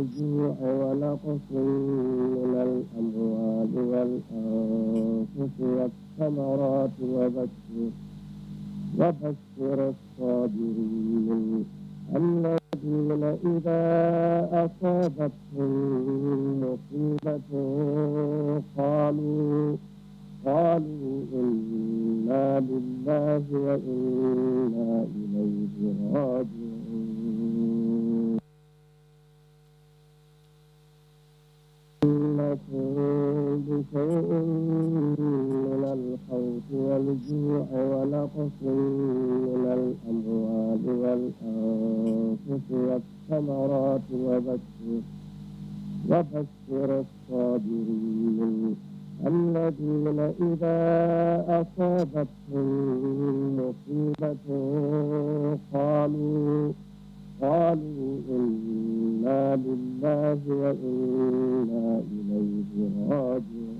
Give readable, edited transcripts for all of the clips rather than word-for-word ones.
والجوع ونقص من الأموال والأنفس والثمرات وبشر الصابرين الذين إذا أصابتهم مصيبة قالوا إنا لله وإنا إليه راجعون إنكم بشيء من الخوف والجوع ونقص من الأموال والأنفس والثمرات وبشر الصابرين الذين إذا أصابتهم مصيبة قالوا إنا لله وإنا إليه راجعون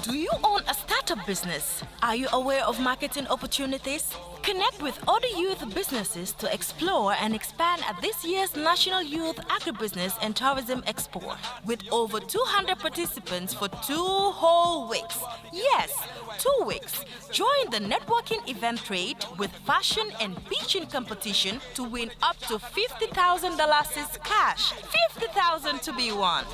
Do you own a startup business? Are you aware of marketing opportunities? Connect with other youth businesses to explore and expand at this year's National Youth Agribusiness and Tourism Expo. With over 200 participants for 2 whole weeks. Yes, 2 weeks. Join the networking event trade with fashion and pitching competition to win up to $50,000 cash. $50,000 to be won.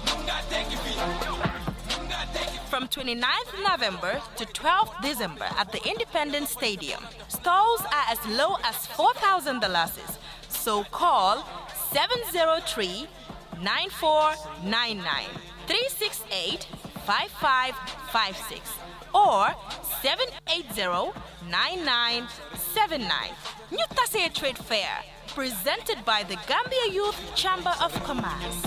From 29th November to 12th December at the Independence Stadium. Stalls are as low as $4,000. So call 703-9499, 368-5556 or 780-9979. New Tase Trade Fair, presented by the Gambia Youth Chamber of Commerce.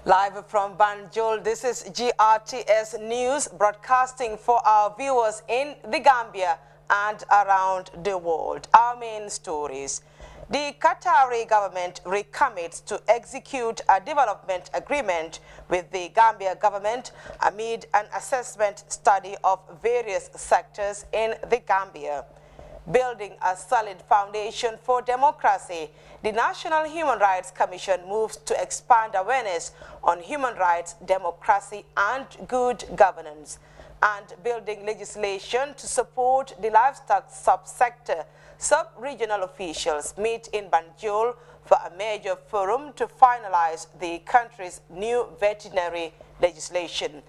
Live from Banjul, this is GRTS News, broadcasting for our viewers in the Gambia and around the world. Our main stories. The Qatari government recommits to execute a development agreement with the Gambia government amid an assessment study of various sectors in the Gambia. Building a solid foundation for democracy, the National Human Rights Commission moves to expand awareness on human rights, democracy, and good governance. And building legislation to support the livestock subsector, sub-regional officials meet in Banjul for a major forum to finalize the country's new veterinary legislation.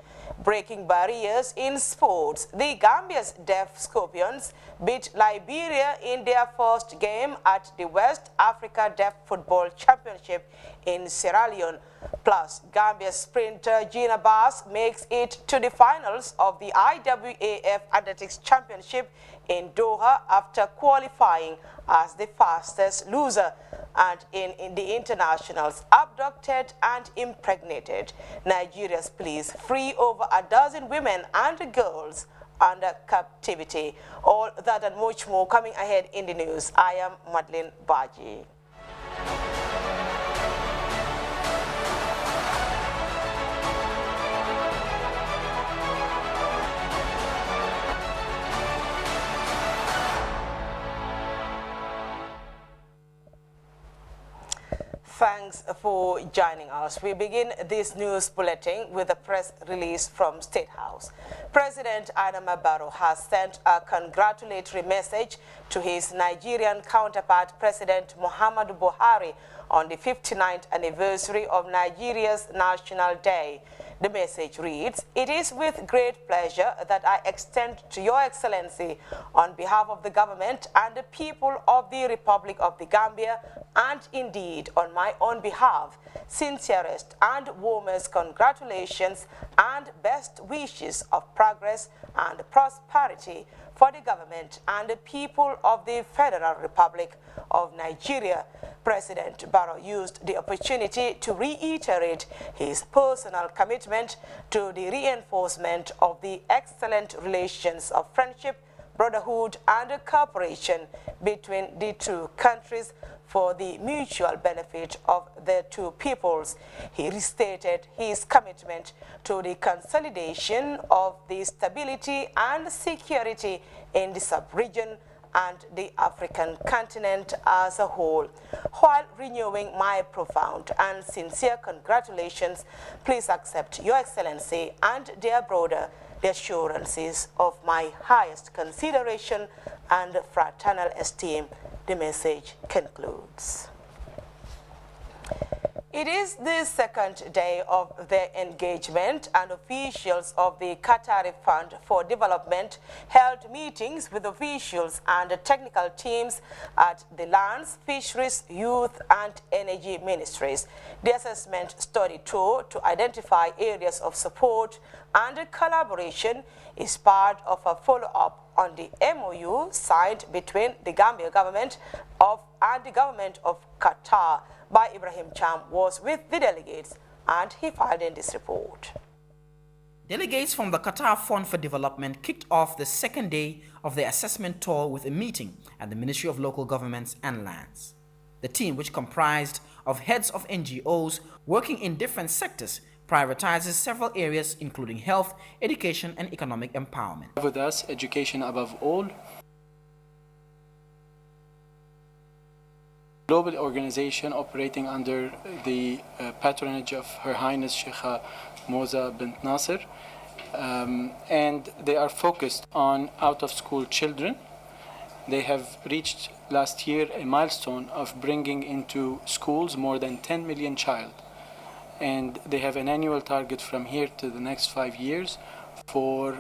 Breaking barriers in sports, the Gambia's Deaf Scorpions beat Liberia in their first game at the West Africa Deaf Football Championship in Sierra Leone. Plus, Gambia's sprinter Gina Bass makes it to the finals of the IWAF Athletics Championship in Doha after qualifying as the fastest loser. And in the internationals, abducted and impregnated, Nigeria's police free over a dozen women and girls under captivity. All that and much more coming ahead in the news. I am Madeline Baji. Thanks for joining us. We begin this news bulletin with a press release from State House. President Adama Barrow has sent a congratulatory message to his Nigerian counterpart, President Muhammadu Buhari, on the 59th anniversary of Nigeria's National Day. The message reads, "It is with great pleasure that I extend to Your Excellency, on behalf of the government and the people of the Republic of the Gambia, and indeed on my own behalf, sincerest and warmest congratulations and best wishes of progress and prosperity for the government and the people of the Federal Republic of Nigeria." President Barrow used the opportunity to reiterate his personal commitment to the reinforcement of the excellent relations of friendship, brotherhood, and cooperation between the two countries for the mutual benefit of the two peoples. He restated his commitment to the consolidation of the stability and security in the sub-region and the African continent as a whole. While renewing my profound and sincere congratulations, please accept, Your Excellency and dear brother, the assurances of my highest consideration and fraternal esteem. The message concludes. It is the second day of their engagement, and officials of the Qatari Fund for Development held meetings with officials and technical teams at the Lands, Fisheries, Youth and Energy Ministries. The assessment study tour to identify areas of support and collaboration is part of a follow-up on the MOU signed between the Gambia government and the government of Qatar. By Ibrahim Cham was with the delegates, and he filed in this report. Delegates from the Qatar Fund for Development kicked off the second day of their assessment tour with a meeting at the Ministry of Local Governments and Lands. The team, which comprised of heads of NGOs working in different sectors, prioritizes several areas including health, education, and economic empowerment. With us, education above all. Global organization operating under the patronage of Her Highness Sheikha Moza bint Nasser, and they are focused on out-of-school children. They have reached last year a milestone of bringing into schools more than 10 million child, and they have an annual target from here to the next 5 years for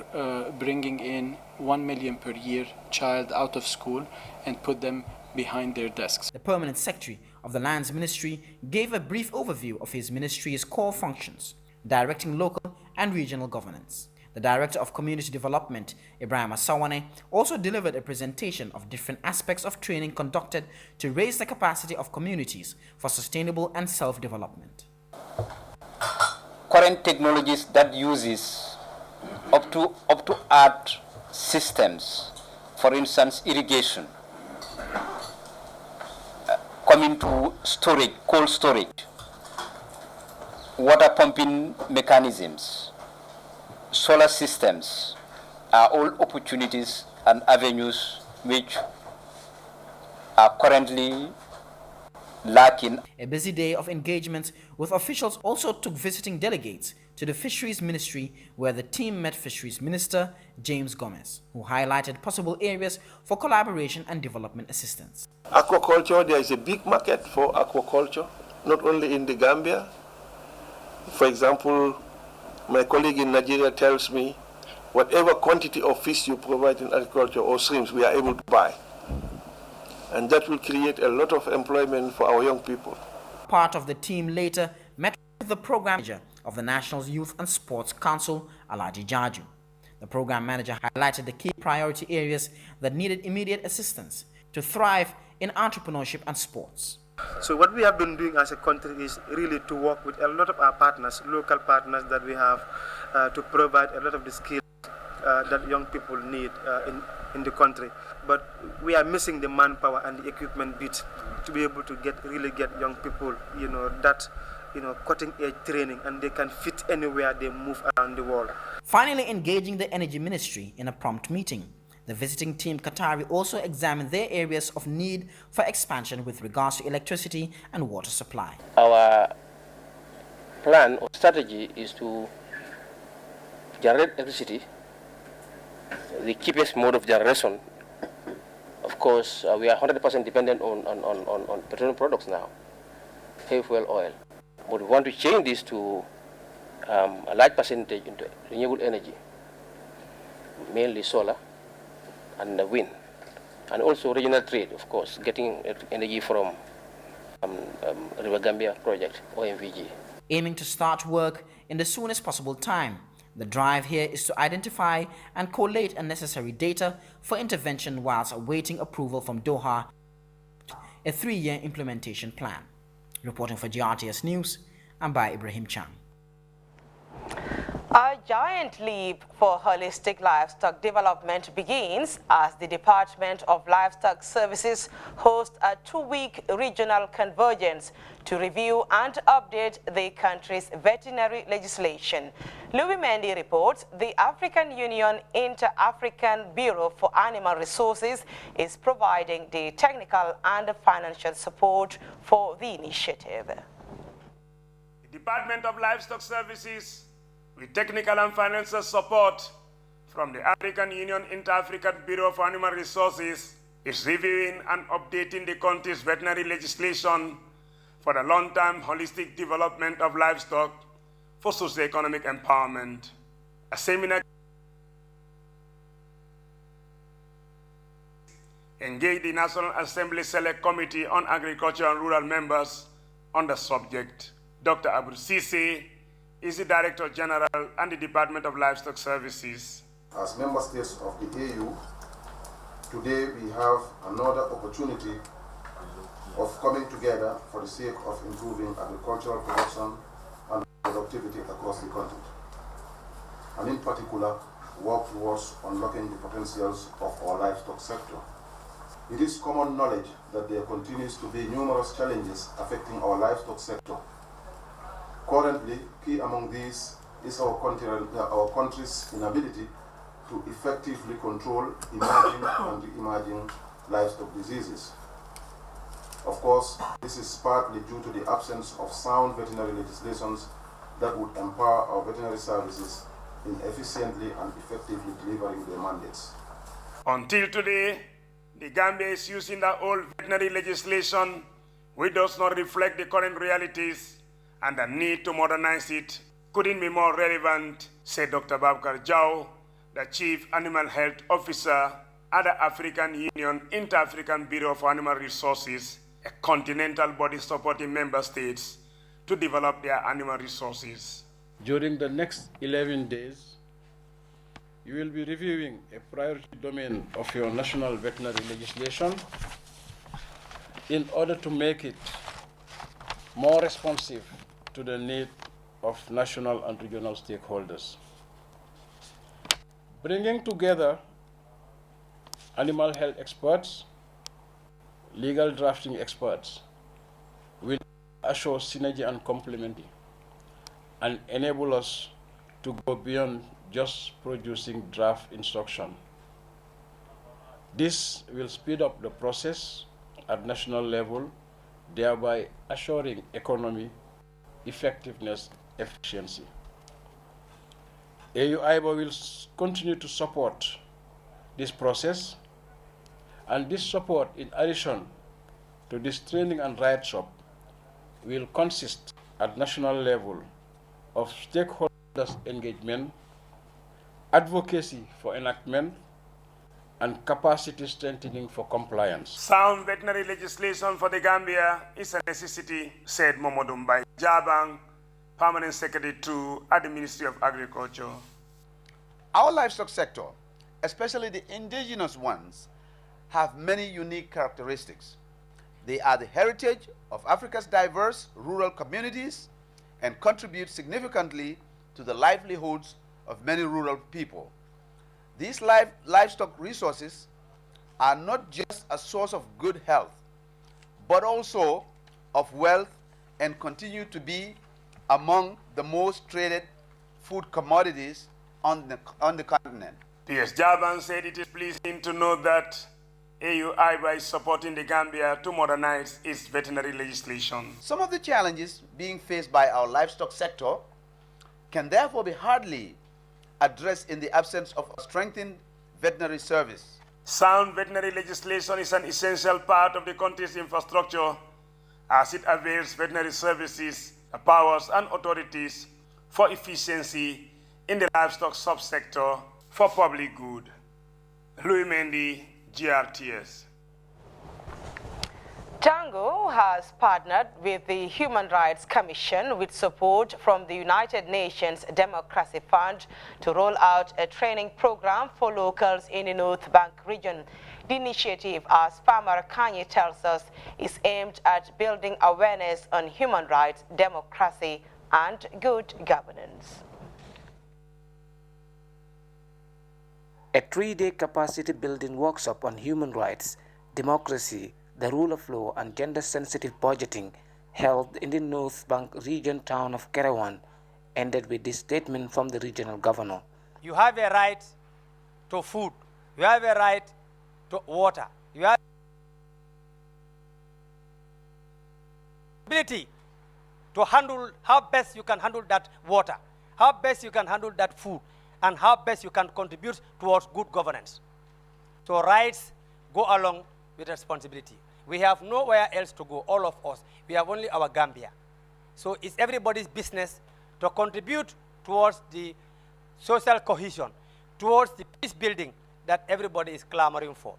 bringing in 1 million per year child out of school and put them behind their desks. The Permanent Secretary of the Lands Ministry gave a brief overview of his ministry's core functions, directing local and regional governance. The Director of Community Development, Ibrahim Asawane, also delivered a presentation of different aspects of training conducted to raise the capacity of communities for sustainable and self-development. current technologies that uses up to art systems, for instance, irrigation, coming to storage, cold storage, water pumping mechanisms, solar systems are all opportunities and avenues which are currently lacking. A busy day of engagements with officials also took visiting delegates to the Fisheries Ministry, where the team met Fisheries Minister James Gomez, who highlighted possible areas for collaboration and development assistance. Aquaculture, there is a big market for aquaculture, not only in the Gambia. For example, my colleague in Nigeria tells me, whatever quantity of fish you provide in agriculture or shrimps, we are able to buy. And that will create a lot of employment for our young people. Part of the team later met with the program manager of the National Youth and Sports Council, Alaji Jaju. The program manager highlighted the key priority areas that needed immediate assistance to thrive in entrepreneurship and sports. So what we have been doing as a country is really to work with a lot of our partners, local partners that we have, to provide a lot of the skills that young people need in the country. But we are missing the manpower and the equipment bit to be able to really get young people, cutting-edge training, and they can fit anywhere they move around the world. Finally, engaging the Energy Ministry in a prompt meeting, the visiting team Qatari also examined their areas of need for expansion with regards to electricity and water supply. Our plan or strategy is to generate electricity, the cheapest mode of generation. Of course, we are 100% dependent on petroleum products now, heavy fuel oil. But we want to change this to a large percentage into renewable energy, mainly solar and wind, and also regional trade, of course, getting energy from River Gambia project, OMVG. Aiming to start work in the soonest possible time, the drive here is to identify and collate unnecessary data for intervention whilst awaiting approval from Doha, a 3-year implementation plan. Reporting for GRTS News, I'm by Ibrahim Chang. A giant leap for holistic livestock development begins as the Department of Livestock Services hosts a 2-week regional convergence to review and update the country's veterinary legislation. Louis Mendy reports the African Union Inter-African Bureau for Animal Resources is providing the technical and financial support for the initiative. The Department of Livestock Services, with technical and financial support from the African Union Inter-African Bureau for Animal Resources, is reviewing and updating the country's veterinary legislation for the long-term holistic development of livestock for socio-economic empowerment. A seminar engaged the National Assembly Select Committee on Agriculture and Rural members on the subject. Dr. Abdul Sisi is the Director General and the Department of Livestock Services. As member states of the AU, today we have another opportunity of coming together for the sake of improving agricultural production and productivity across the continent, and in particular, work towards unlocking the potentials of our livestock sector. It is common knowledge that there continues to be numerous challenges affecting our livestock sector. Currently, key among these is our country's inability to effectively control emerging and re-emerging livestock diseases. Of course, this is partly due to the absence of sound veterinary legislations that would empower our veterinary services in efficiently and effectively delivering their mandates. Until today, the Gambia is using the old veterinary legislation, which does not reflect the current realities, and the need to modernize it couldn't be more relevant, said Dr. Babkar Jau, the Chief Animal Health Officer at the African Union Inter-African Bureau for Animal Resources, a continental body supporting member states to develop their animal resources. During the next 11 days, you will be reviewing a priority domain of your national veterinary legislation in order to make it more responsive to the need of national and regional stakeholders. Bringing together animal health experts, legal drafting experts will assure synergy and complementarity and enable us to go beyond just producing draft instruction. This will speed up the process at national level, thereby assuring economy, effectiveness, efficiency. AU-IBA will continue to support this process, and this support, in addition to this training and write-up, will consist at national level of stakeholders engagement, advocacy for enactment, and capacity strengthening for compliance. Sound veterinary legislation for the Gambia is a necessity, said Momodou Mbai Jabang, Permanent Secretary at the Ministry of Agriculture. Our livestock sector, especially the indigenous ones, have many unique characteristics. They are the heritage of Africa's diverse rural communities and contribute significantly to the livelihoods of many rural people. These livestock resources are not just a source of good health, but also of wealth, and continue to be among the most traded food commodities on the continent. P.S. Jaban said it is pleasing to know that AU-IBA is supporting the Gambia to modernize its veterinary legislation. Some of the challenges being faced by our livestock sector can therefore be hardly addressed in the absence of a strengthened veterinary service. Sound veterinary legislation is an essential part of the country's infrastructure as it avails veterinary services, powers and authorities for efficiency in the livestock subsector for public good. Louis Mendy, GRTS. Tango has partnered with the Human Rights Commission with support from the United Nations Democracy Fund to roll out a training program for locals in the North Bank region. The initiative, as Farmer Kanye tells us, is aimed at building awareness on human rights, democracy, and good governance. A 3-day capacity building workshop on human rights, democracy, the rule of law and gender-sensitive budgeting held in the North Bank region town of Kerewan ended with this statement from the regional governor. You have a right to food. You have a right to water. You have ability to handle how best you can handle that water, how best you can handle that food, and how best you can contribute towards good governance. So rights go along with responsibility. We have nowhere else to go, all of us. We have only our Gambia. So it's everybody's business to contribute towards the social cohesion, towards the peace building that everybody is clamoring for.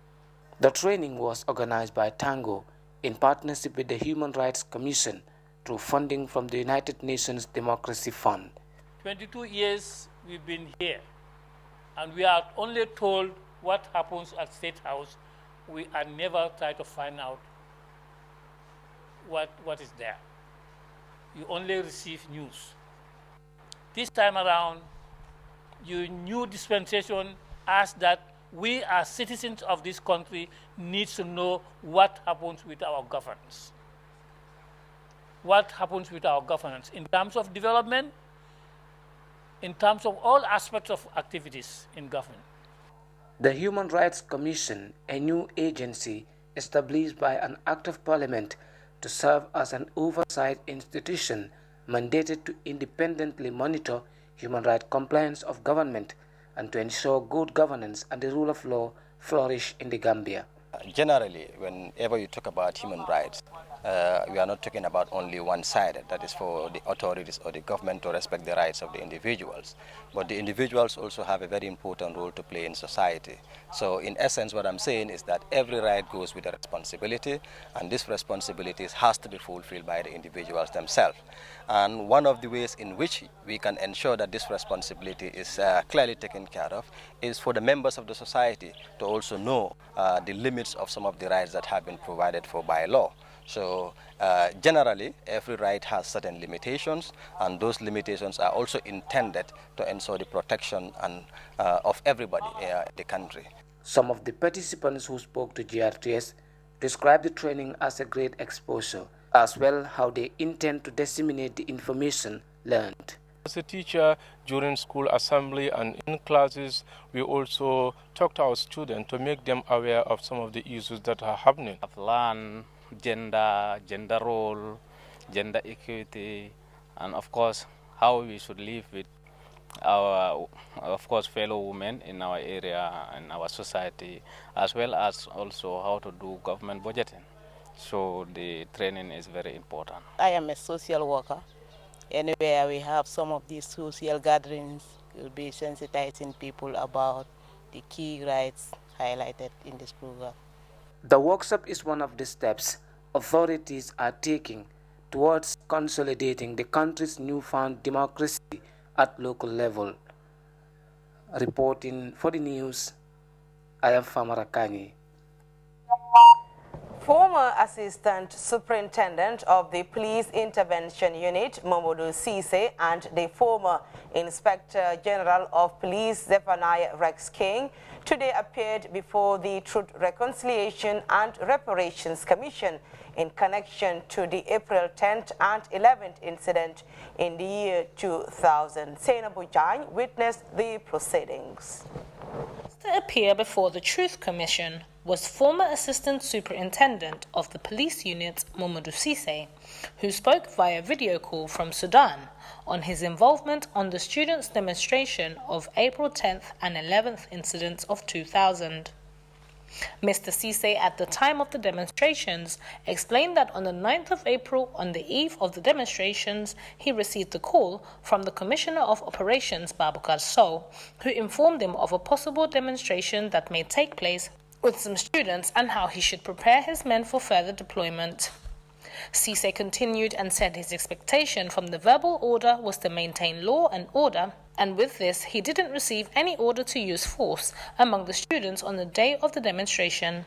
The training was organized by Tango in partnership with the Human Rights Commission through funding from the United Nations Democracy Fund. 22 years we've been here, and we are only told what happens at State House. We are never try to find out what is there. You only receive news. This time around, your new dispensation asks that we as citizens of this country need to know what happens with our governance. What happens with our governance in terms of development, in terms of all aspects of activities in government. The Human Rights Commission, a new agency established by an Act of Parliament to serve as an oversight institution mandated to independently monitor human rights compliance of government and to ensure good governance and the rule of law flourish in the Gambia. Generally, whenever you talk about human rights, we are not talking about only one-sided, that is for the authorities or the government to respect the rights of the individuals. But the individuals also have a very important role to play in society. So in essence, what I'm saying is that every right goes with a responsibility, and this responsibility has to be fulfilled by the individuals themselves. And one of the ways in which we can ensure that this responsibility is clearly taken care of is for the members of the society to also know the limits of some of the rights that have been provided for by law. So generally, every right has certain limitations, and those limitations are also intended to ensure the protection of everybody in the country. Some of the participants who spoke to GRTS described the training as a great exposure, as well how they intend to disseminate the information learned. As a teacher, during school assembly and in classes, we also talk to our students to make them aware of some of the issues that are happening. I've learned gender role, gender equity, and of course, how we should live with our, of course, fellow women in our area and our society, as well as also how to do government budgeting. So the training is very important. I am a social worker. Anywhere we have some of these social gatherings, we'll be sensitizing people about the key rights highlighted in this program. The workshop is one of the steps authorities are taking towards consolidating the country's newfound democracy at local level. Reporting for the news, I am Famarakani. Former Assistant Superintendent of the Police Intervention Unit, Momodu Cisse, and the former Inspector General of Police, Zephaniah Rex King, today appeared before the Truth, Reconciliation and Reparations Commission in connection to the April 10th and 11th incident in the year 2000. Senabu Jain witnessed the proceedings. To appear before the Truth Commission was former Assistant Superintendent of the Police Unit, Momodu Cisse, who spoke via video call from Sudan on his involvement on the students' demonstration of April 10th and 11th incidents of 2000. Mr. Cisse, at the time of the demonstrations, explained that on the 9th of April, on the eve of the demonstrations, he received a call from the Commissioner of Operations, Babukar Sow, who informed him of a possible demonstration that may take place with some students and how he should prepare his men for further deployment. Cisse continued and said his expectation from the verbal order was to maintain law and order, and with this he didn't receive any order to use force among the students on the day of the demonstration.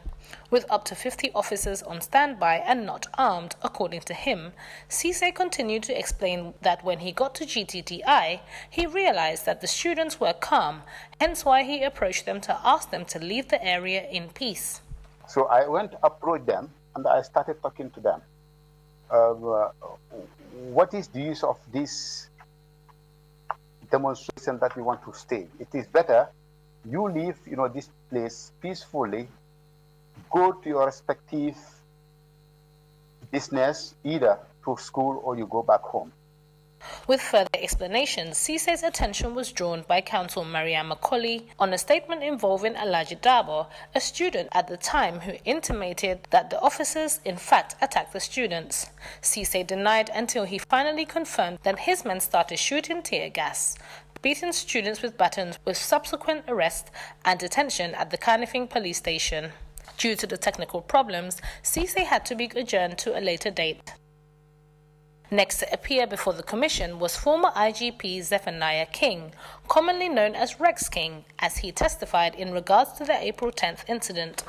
With up to 50 officers on standby and not armed, according to him, Cisse continued to explain that when he got to GTTI, he realized that the students were calm, hence why he approached them to ask them to leave the area in peace. So I went to approach them and I started talking to them. What is the use of this demonstration that we want to stage? It is better you leave, this place peacefully, go to your respective business, either to school or you go back home. With further explanations, Cisse's attention was drawn by Counsel Mariam Macaulay on a statement involving Alhaji Dabo, a student at the time who intimated that the officers in fact attacked the students. Cisse denied until he finally confirmed that his men started shooting tear gas, beating students with batons, with subsequent arrest and detention at the Kanifing police station. Due to the technical problems, Cisse had to be adjourned to a later date. Next to appear before the commission was former IGP Zephaniah King, commonly known as Rex King, as he testified in regards to the April 10th incident.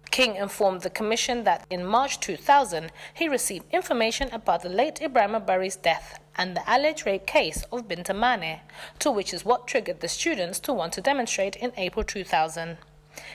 King informed the commission that in March 2000, he received information about the late Ibrahim Barry's death and the alleged rape case of Binta Mane, to which is what triggered the students to want to demonstrate in April 2000.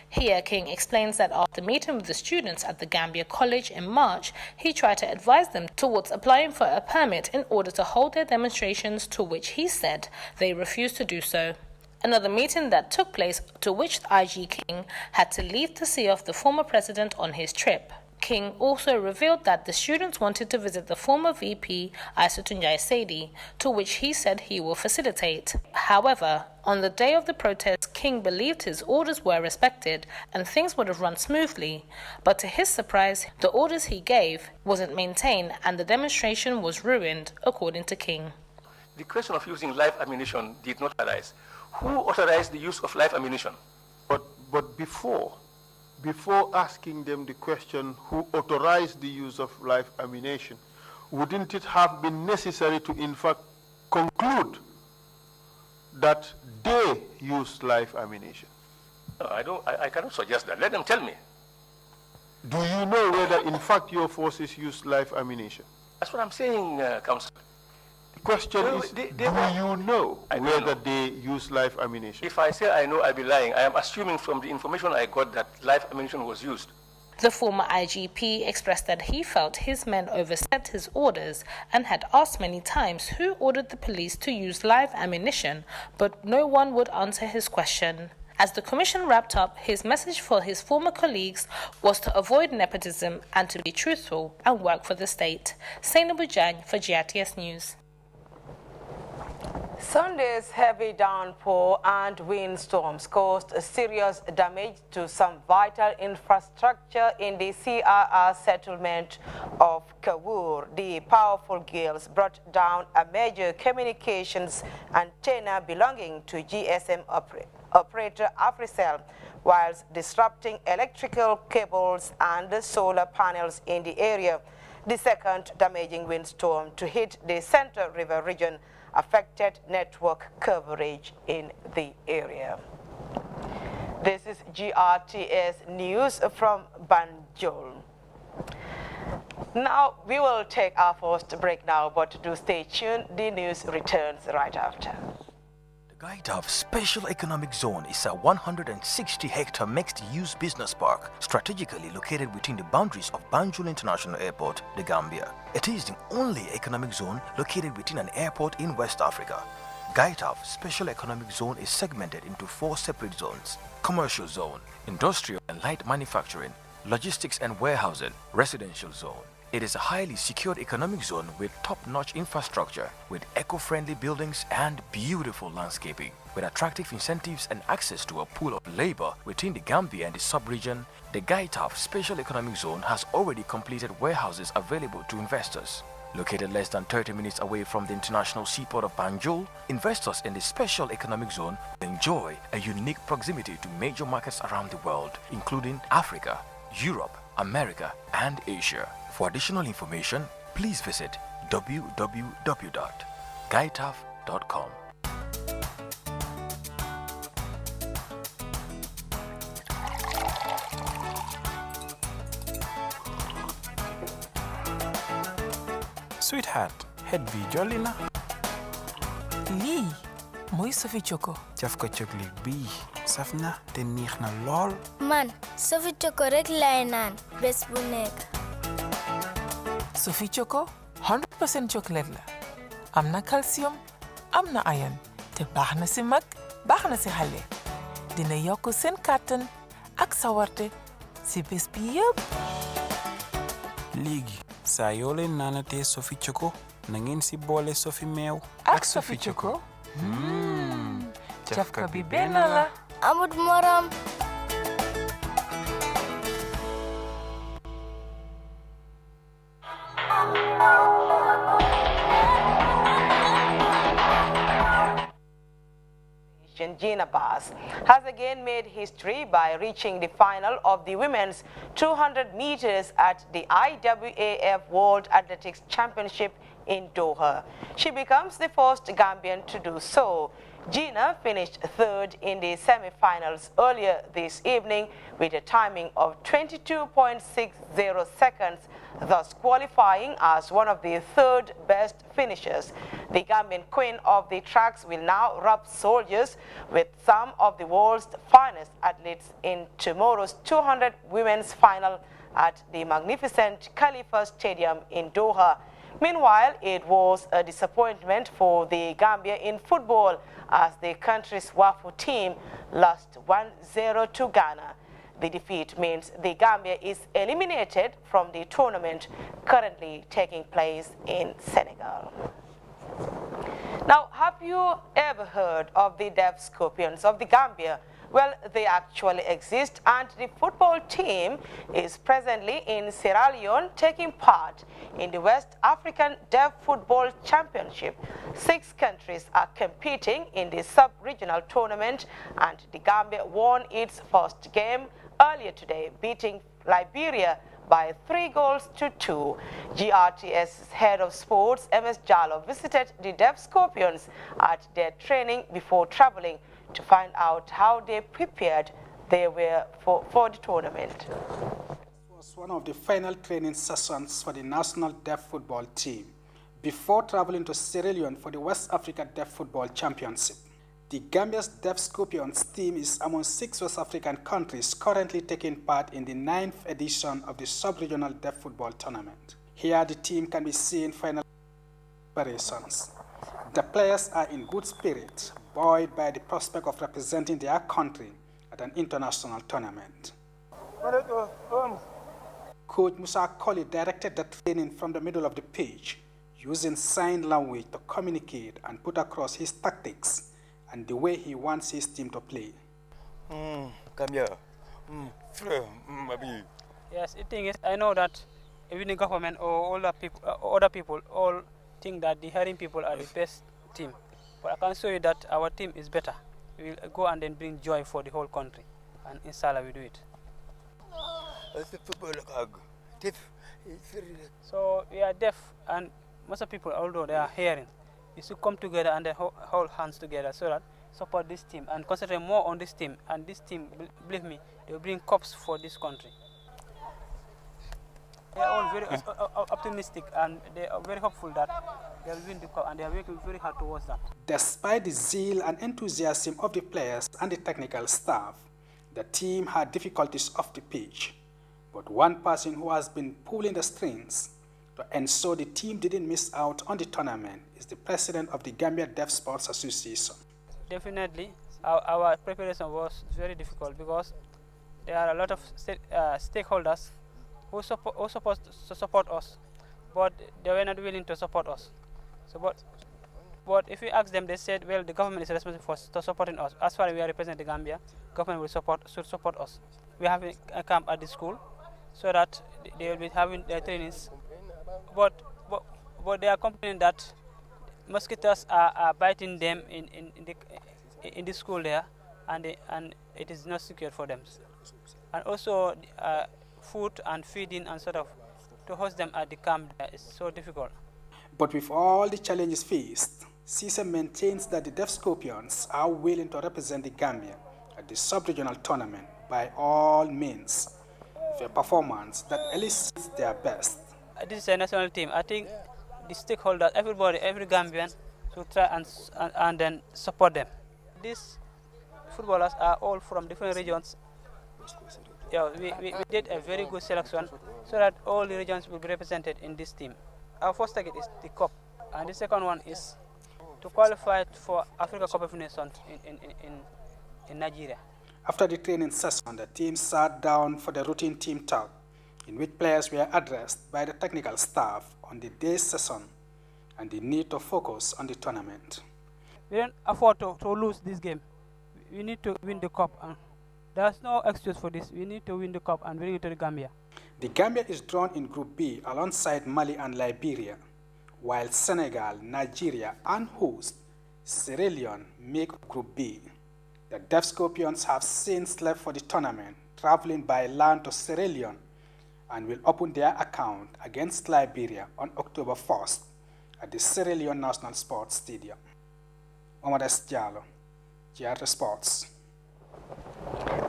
Here, King explains that after meeting with the students at the Gambia College in March, he tried to advise them towards applying for a permit in order to hold their demonstrations, to which he said they refused to do so. Another meeting that took place, to which IG King had to leave to see off the former president on his trip. King also revealed that the students wanted to visit the former VP, Aissatunjai Saidi, to which he said he will facilitate. However, on the day of the protest, King believed his orders were respected and things would have run smoothly. But to his surprise, the orders he gave wasn't maintained and the demonstration was ruined, according to King. The question of using live ammunition did not arise. Who authorized the use of live ammunition? But before asking them the question who authorized the use of live ammunition, wouldn't it have been necessary to in fact conclude that they used live ammunition? No, I cannot suggest that. Let them tell me. Do you know whether, in fact, your forces used live ammunition? That's what I'm saying, Council. The question is, do you know whether they use live ammunition? If I say I know, I'll be lying. I am assuming from the information I got that live ammunition was used. The former IGP expressed that he felt his men overstepped his orders and had asked many times who ordered the police to use live ammunition, but no one would answer his question. As the commission wrapped up, his message for his former colleagues was to avoid nepotism and to be truthful and work for the state. Sainabu Jang for GRTS News. Sunday's heavy downpour and windstorms caused serious damage to some vital infrastructure in the CRR settlement of Kawur. The powerful gales brought down a major communications antenna belonging to GSM operator Africell, whilst disrupting electrical cables and solar panels in the area. The second damaging windstorm to hit the Central River region affected network coverage in the area. This is GRTS News from Banjul. Now, we will take our first break now, but do stay tuned. The news returns right after. The Gaitaf Special Economic Zone is a 160-hectare mixed-use business park strategically located within the boundaries of Banjul International Airport, the Gambia. It is the only economic zone located within an airport in West Africa. Gaitaf Special Economic Zone is segmented into 4 separate zones: Commercial Zone, Industrial and Light Manufacturing, Logistics and Warehousing, Residential Zone. It is a highly secured economic zone with top-notch infrastructure, with eco-friendly buildings and beautiful landscaping. With attractive incentives and access to a pool of labor within the Gambia and the sub-region, the Gaitaf Special Economic Zone has already completed warehouses available to investors. Located less than 30 minutes away from the international seaport of Banjul, investors in the Special Economic Zone enjoy a unique proximity to major markets around the world, including Africa, Europe, America, and Asia. For additional information, please visit www.gaitaf.com. Sweetheart, head bi jolli na. Lii mooy Sofi Choco. Jaf ko chocolate bii saf na te neex na lool. Man, Sofi Choco rek laay naan bés bu nekk. Sofi Choco 100% chocolate la. Am na calcium, am na iron, te baax na si mag, baax na si xale. Dina yokk seen kàttan ak sawarte si bés bi yëpp. Léegi saa yoo leen naanatee Sofi Choco na ngeen si boole Sofi meew ak Sofi Choco. Cafka bi benn la. Amut morom. Gina Bass has again made history by reaching the final of the women's 200 meters at the IAAF World Athletics Championship in Doha. She becomes the first Gambian to do so. Gina finished third in the semi-finals earlier this evening with a timing of 22.60 seconds, thus qualifying as one of the third best finishers. The Gambian queen of the tracks will now rub soldiers with some of the world's finest athletes in tomorrow's 200 women's final at the magnificent Khalifa Stadium in Doha. Meanwhile, it was a disappointment for the Gambia in football as the country's WAFU team lost 1-0 to Ghana. The defeat means the Gambia is eliminated from the tournament currently taking place in Senegal. Now, have you ever heard of the deaf scorpions of the Gambia? Well, they actually exist, and the football team is presently in Sierra Leone taking part in the West African Deaf Football Championship. 6 countries are competing in the sub-regional tournament, and the Gambia won its first game earlier today, beating Liberia by 3-2. GRTS's head of sports, MS Jallo, visited the Deaf Scorpions at their training before traveling to find out how they prepared they were for the tournament. was one of the final training sessions for the national deaf football team before traveling to Sierra Leone for the West Africa Deaf Football Championship. The Gambia's Deaf Scorpions team is among 6 West African countries currently taking part in the 9th edition of the Sub-Regional Deaf Football Tournament. Here the team can be seen final preparations. The players are in good spirit, buoyed by the prospect of representing their country at an international tournament. Coach Musa Koli directed the training from the middle of the pitch, using sign language to communicate and put across his tactics and the way he wants his team to play. Come here. Yes, the thing is, I know that even the government or other people all think that the hearing people are the best team. But I can show you that our team is better. We will go and then bring joy for the whole country. And inshallah, we do it. So we are deaf, and most of people, although they are hearing, we should come together and then hold hands together so that support this team and concentrate more on this team. And this team, believe me, they will bring cups for this country. They are all very optimistic, and they are very hopeful that they will win the cup, and they are working very hard towards that. Despite the zeal and enthusiasm of the players and the technical staff, the team had difficulties off the pitch. But one person who has been pulling the strings to ensure the team didn't miss out on the tournament is the president of the Gambia Deaf Sports Association. Definitely, our preparation was very difficult because there are a lot of stakeholders who supposed to support us, but they were not willing to support us. So, but if we ask them, they said, well, the government is responsible for supporting us. As far as we are representing the Gambia, government should support us. We have a camp at the school so that they will be having their trainings. But they are complaining that mosquitoes are biting them in the school there, and it is not secure for them. And also food and feeding and sort of to host them at the camp there is so difficult. But with all the challenges faced, CISA maintains that the Deaf Scorpions are willing to represent the Gambia at the sub-regional tournament by all means, with a performance that elicits their best. This is a national team. I think the stakeholders, everybody, every Gambian, should try and then support them. These footballers are all from different regions. Yeah, we did a very good selection so that all the regions will be represented in this team. Our first target is the cup, and the second one is to qualify for Africa Cup of Nations in Nigeria. After the training session, the team sat down for the routine team talk, in which players were addressed by the technical staff on the day's session and the need to focus on the tournament. We don't afford to lose this game. We need to win the cup. And there's no excuse for this. We need to win the cup and bring it to the Gambia. The Gambia is drawn in Group B alongside Mali and Liberia, while Senegal, Nigeria, and host Sierra Leone make Group B. The Deaf Scorpions have since left for the tournament, traveling by land to Sierra Leone, and will open their account against Liberia on October 1st at the Sierra Leone National Sports Stadium. Omar Diallo, GRT Sports.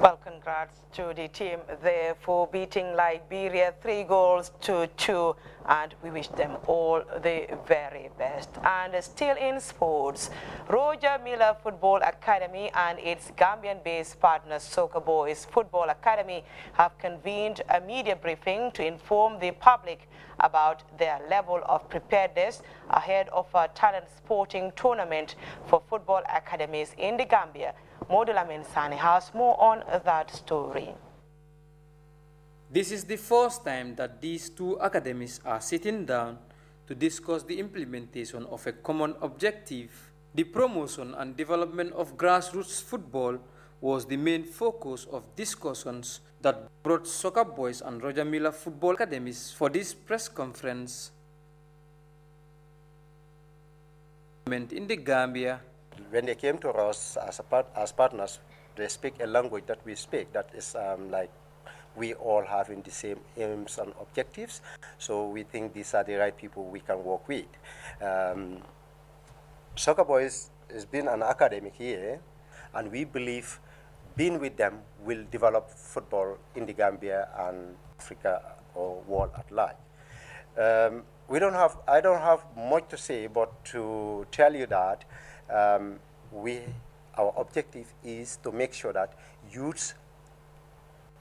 Well, congrats to the team there for beating Liberia 3-2, and we wish them all the very best. And still in sports, Roger Miller Football Academy and its Gambian-based partner Soccer Boys Football Academy have convened a media briefing to inform the public about their level of preparedness ahead of a talent sporting tournament for football academies in the Gambia. Modula Mensani has more on that story. This is the first time that these two academies are sitting down to discuss the implementation of a common objective. The promotion and development of grassroots football was the main focus of discussions that brought Soccer Boys and Roger Miller Football Academies for this press conference. In the Gambia, when they came to us as partners, they speak a language that we speak, that is like we all having the same aims and objectives. So we think these are the right people we can work with. Soccer Boys has been an academic here, and we believe being with them will develop football in the Gambia and Africa or world at large. I don't have much to say, but to tell you that our objective is to make sure that youths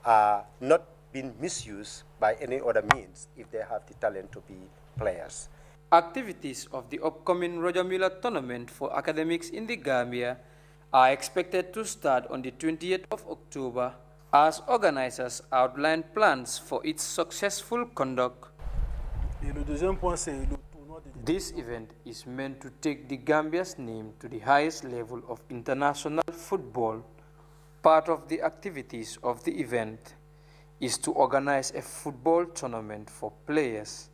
are not being misused by any other means if they have the talent to be players. Activities of the upcoming Roger Miller tournament for academics in the Gambia are expected to start on the 20th of October as organizers outline plans for its successful conduct. This event is meant to take the Gambia's name to the highest level of international football. Part of the activities of the event is to organize a football tournament for players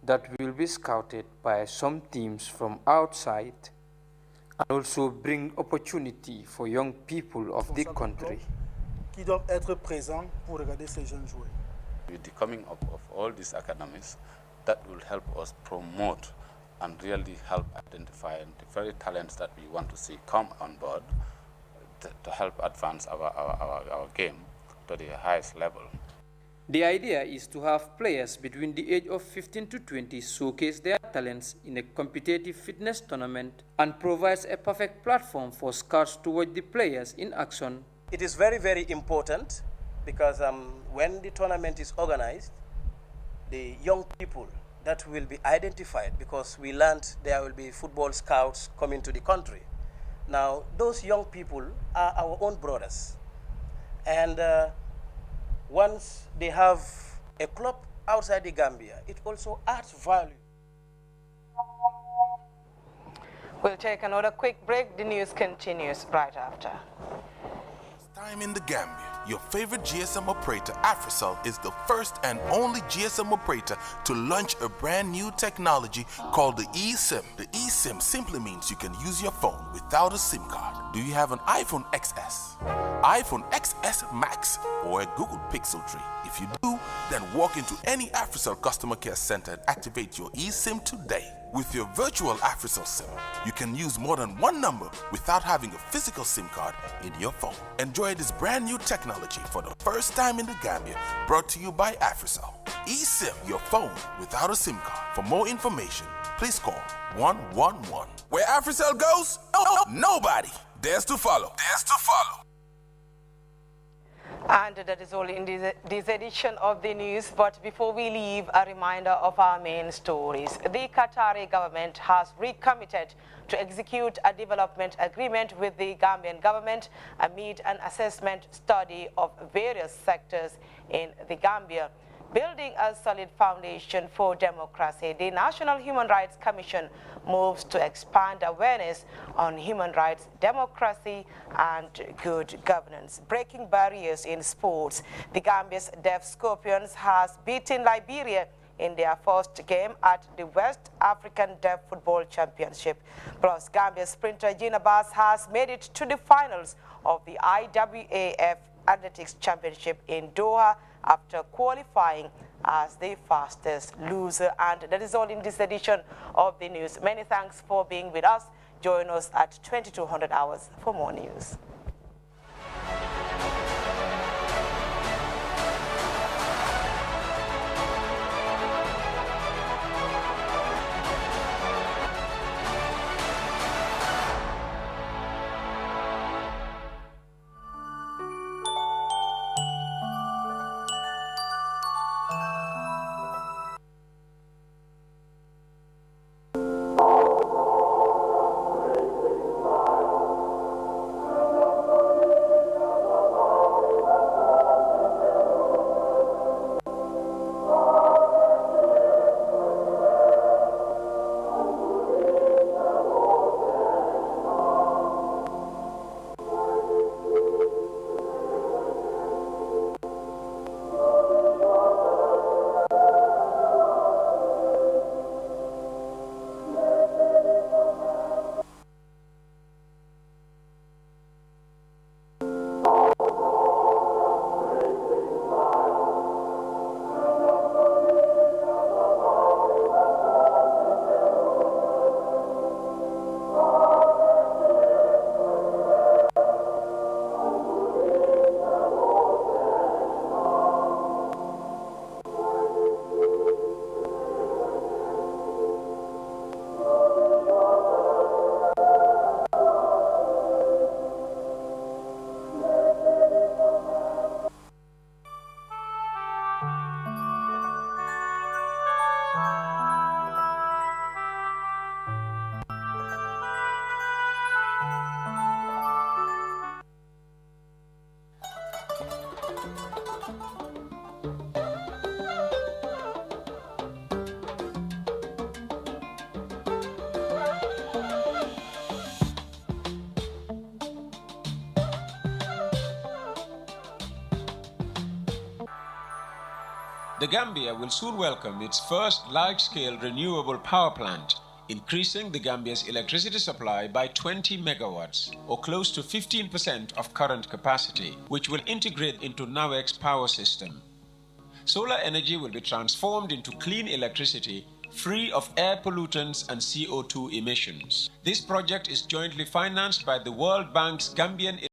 that will be scouted by some teams from outside and also bring opportunity for young people of the country. Qui doivent être présents pour regarder ces jeunes jouer. With the coming up of all these academies, that will help us promote and really help identify the very talents that we want to see come on board to help advance our game to the highest level. The idea is to have players between the age of 15 to 20 showcase their talents in a competitive fitness tournament and provides a perfect platform for scouts to watch the players in action. It is very, very important because when the tournament is organized, the young people that will be identified, because we learned there will be football scouts coming to the country. Now, those young people are our own brothers. And once they have a club outside the Gambia, it also adds value. We'll take another quick break. The news continues right after. Time in the Gambia. Your favorite GSM operator, Africell, is the first and only GSM operator to launch a brand new technology called the eSIM. The eSIM simply means you can use your phone without a SIM card. Do you have an iPhone XS, iPhone XS Max, or a Google Pixel 3? If you do, then walk into any Africell customer care center and activate your eSIM today. With your virtual Africell SIM, you can use more than one number without having a physical SIM card in your phone. Enjoy this brand new technology for the first time in the Gambia, brought to you by Africell. eSIM, your phone without a SIM card. For more information, please call 111. Where Africell goes, nobody dares to follow. And that is all in this edition of the news. But before we leave, a reminder of our main stories. The Qatari government has recommitted to execute a development agreement with the Gambian government amid an assessment study of various sectors in the Gambia. Building a solid foundation for democracy, the National Human Rights Commission moves to expand awareness on human rights, democracy, and good governance. Breaking barriers in sports, the Gambia's Deaf Scorpions has beaten Liberia in their first game at the West African Deaf Football Championship. Plus, Gambia's sprinter Gina Bass has made it to the finals of the IWAF Athletics Championship in Doha after qualifying as the fastest loser. And that is all in this edition of the news. Many thanks for being with us. Join us at 2200 hours for more news. The Gambia will soon welcome its first large-scale renewable power plant, increasing the Gambia's electricity supply by 20 megawatts, or close to 15% of current capacity, which will integrate into NAWEC's power system. Solar energy will be transformed into clean electricity, free of air pollutants and CO2 emissions. This project is jointly financed by the World Bank's Gambian